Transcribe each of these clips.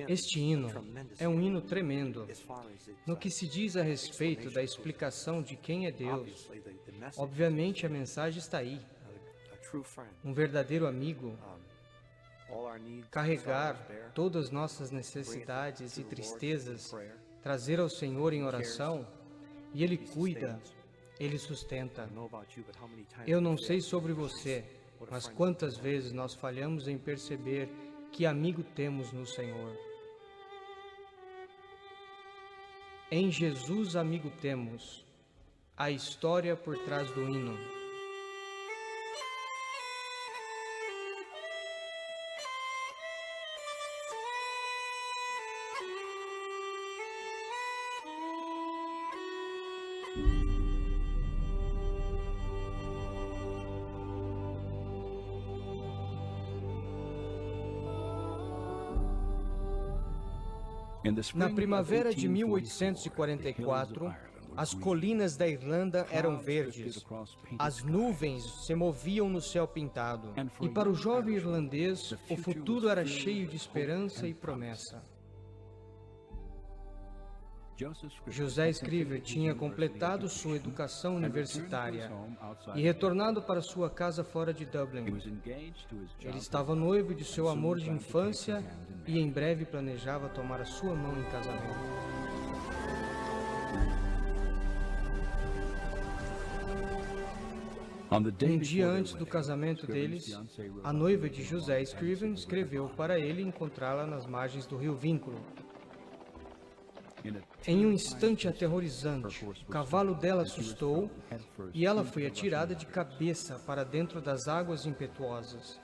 Este hino é um hino tremendo no que se diz a respeito da explicação de quem é Deus. Obviamente a mensagem está aí. Um verdadeiro amigo, carregar todas nossas necessidades e tristezas, trazer ao Senhor em oração, e Ele cuida, Ele sustenta. Eu não sei sobre você, mas quantas vezes nós falhamos em perceber que amigo temos no Senhor. Em Jesus amigo temos, a história por trás do hino. Na primavera de 1844, as colinas da Irlanda eram verdes, as nuvens se moviam no céu pintado, e para o jovem irlandês, o futuro era cheio de esperança e promessa. José Scrivener tinha completado sua educação universitária e retornado para sua casa fora de Dublin. Ele estava noivo de seu amor de infância e em breve planejava tomar a sua mão em casamento. Um dia antes do casamento deles, a noiva de José Scrivener escreveu para ele encontrá-la nas margens do rio Vínculo. Em um instante aterrorizante, o cavalo dela assustou e ela foi atirada de cabeça para dentro das águas impetuosas.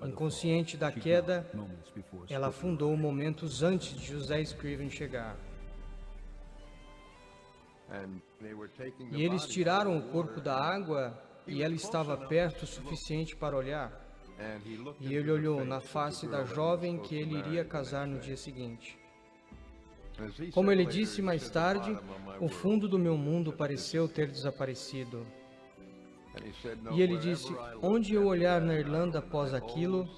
Inconsciente da queda, ela afundou momentos antes de José Scrivener chegar. E eles tiraram o corpo da água e ela estava perto o suficiente para olhar. E ele olhou na face da jovem que ele iria casar no dia seguinte. Como ele disse mais tarde, o fundo do meu mundo pareceu ter desaparecido. E ele disse, onde eu olhar na Irlanda após aquilo,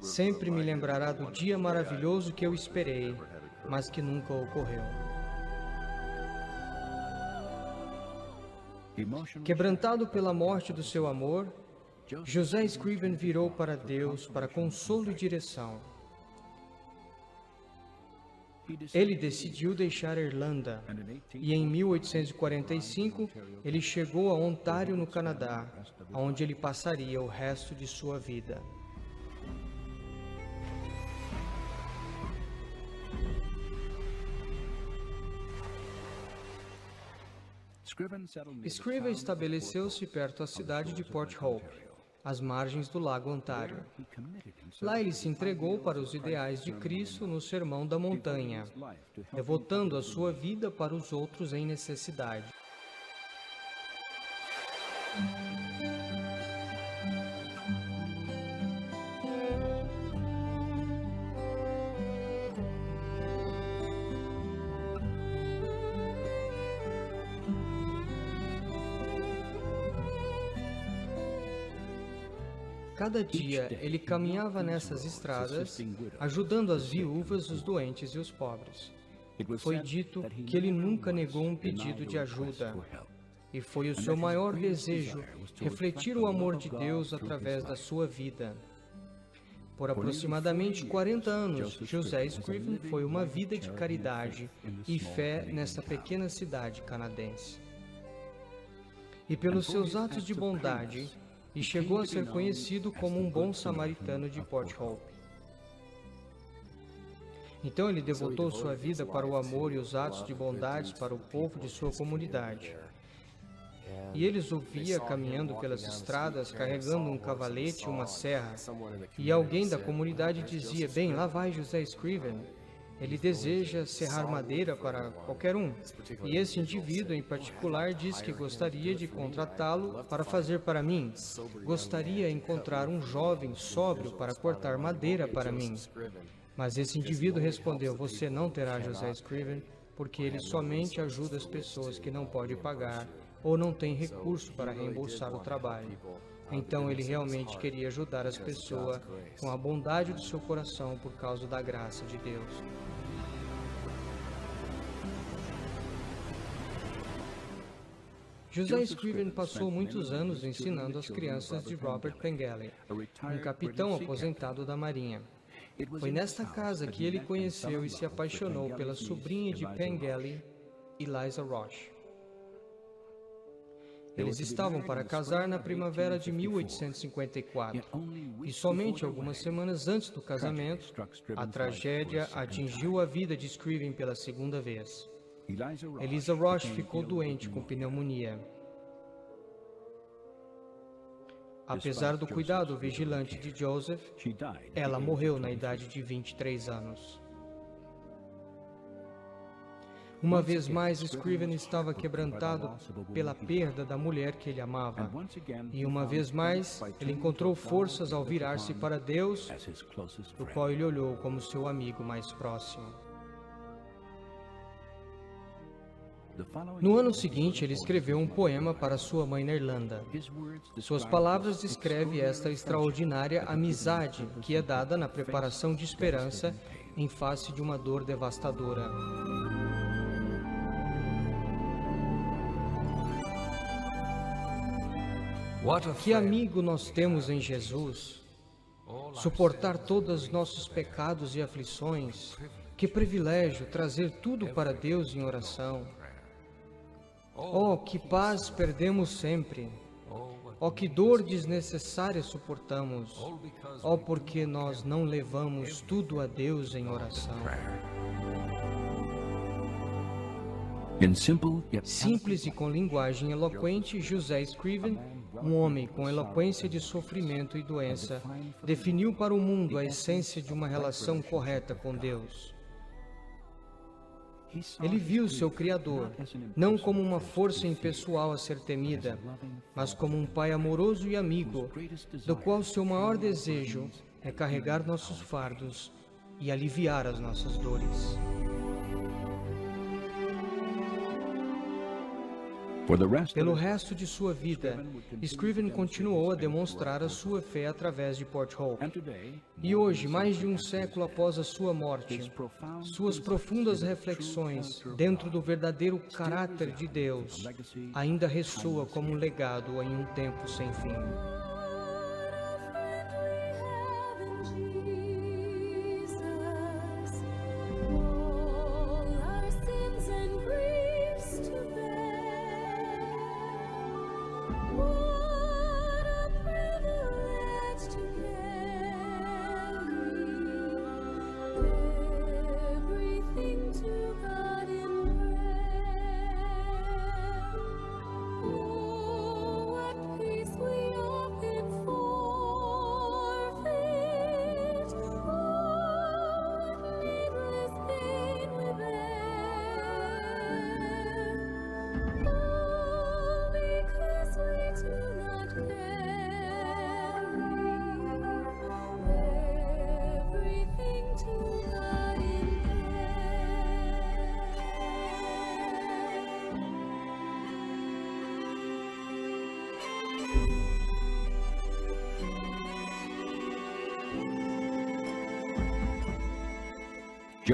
sempre me lembrará do dia maravilhoso que eu esperei, mas que nunca ocorreu. Quebrantado pela morte do seu amor, José Scrivener virou para Deus para consolo e direção. Ele decidiu deixar a Irlanda e em 1845 ele chegou a Ontário, no Canadá, onde ele passaria o resto de sua vida. Scrivener estabeleceu-se perto da cidade de Port Hope, às margens do Lago Ontário. Lá ele se entregou para os ideais de Cristo no Sermão da Montanha, devotando a sua vida para os outros em necessidade. Cada dia ele caminhava nessas estradas, ajudando as viúvas, os doentes e os pobres. Foi dito que ele nunca negou um pedido de ajuda, e foi o seu maior desejo refletir o amor de Deus através da sua vida. Por aproximadamente 40 anos, José Scrivener foi uma vida de caridade e fé nessa pequena cidade canadense. E pelos seus atos de bondade, e chegou a ser conhecido como um bom samaritano de Port Hope. Então ele devotou sua vida para o amor e os atos de bondade para o povo de sua comunidade. E eles o via caminhando pelas estradas, carregando um cavalete e uma serra. E alguém da comunidade dizia, bem, lá vai José Scrivener. Ele deseja serrar madeira para qualquer um. E esse indivíduo em particular diz que gostaria de contratá-lo para fazer para mim. Gostaria de encontrar um jovem sóbrio para cortar madeira para mim. Mas esse indivíduo respondeu, você não terá José Scrivener, porque ele somente ajuda as pessoas que não podem pagar ou não têm recurso para reembolsar o trabalho. Então ele realmente queria ajudar as pessoas com a bondade do seu coração por causa da graça de Deus. Josiah Scriven passou muitos anos ensinando as crianças de Robert Pengelly, um capitão aposentado da Marinha. Foi nesta casa que ele conheceu e se apaixonou pela sobrinha de Pengelly, Eliza Roche. Eles estavam para casar na primavera de 1854, e somente algumas semanas antes do casamento, a tragédia atingiu a vida de Scriven pela segunda vez. Eliza Roche ficou doente com pneumonia. Apesar do cuidado vigilante de Joseph, ela morreu na idade de 23 anos. Uma vez mais, Scriven estava quebrantado pela perda da mulher que ele amava. E uma vez mais, ele encontrou forças ao virar-se para Deus, do qual ele olhou como seu amigo mais próximo. No ano seguinte, ele escreveu um poema para sua mãe na Irlanda. Suas palavras descrevem esta extraordinária amizade que é dada na preparação de esperança em face de uma dor devastadora. Que amigo nós temos em Jesus! Suportar todos os nossos pecados e aflições. Que privilégio trazer tudo para Deus em oração. Oh, que paz perdemos sempre! Oh, que dor desnecessária suportamos! Oh, porque nós não levamos tudo a Deus em oração. Simples e com linguagem eloquente, Josiah Scriven, um homem com eloquência de sofrimento e doença, definiu para o mundo a essência de uma relação correta com Deus. Ele viu seu Criador, não como uma força impessoal a ser temida, mas como um Pai amoroso e amigo, do qual seu maior desejo é carregar nossos fardos e aliviar as nossas dores. Pelo resto de sua vida, Scriven continuou a demonstrar a sua fé através de Port Hope. E hoje, mais de um século após a sua morte, suas profundas reflexões dentro do verdadeiro caráter de Deus ainda ressoa como um legado em um tempo sem fim.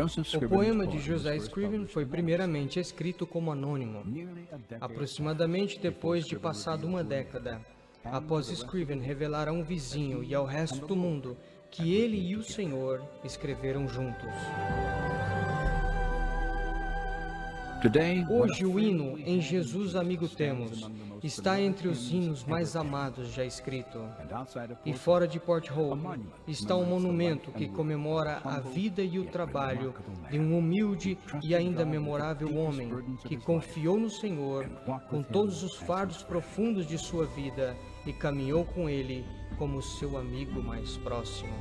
O poema de Josiah Scriven foi primeiramente escrito como anônimo, aproximadamente depois de passado uma década, após Scriven revelar a um vizinho e ao resto do mundo que ele e o Senhor escreveram juntos. Hoje o hino Em Jesus Amigo Temos está entre os hinos mais amados já escrito. E fora de Port Hope está um monumento que comemora a vida e o trabalho de um humilde e ainda memorável homem que confiou no Senhor com todos os fardos profundos de sua vida e caminhou com Ele como seu amigo mais próximo.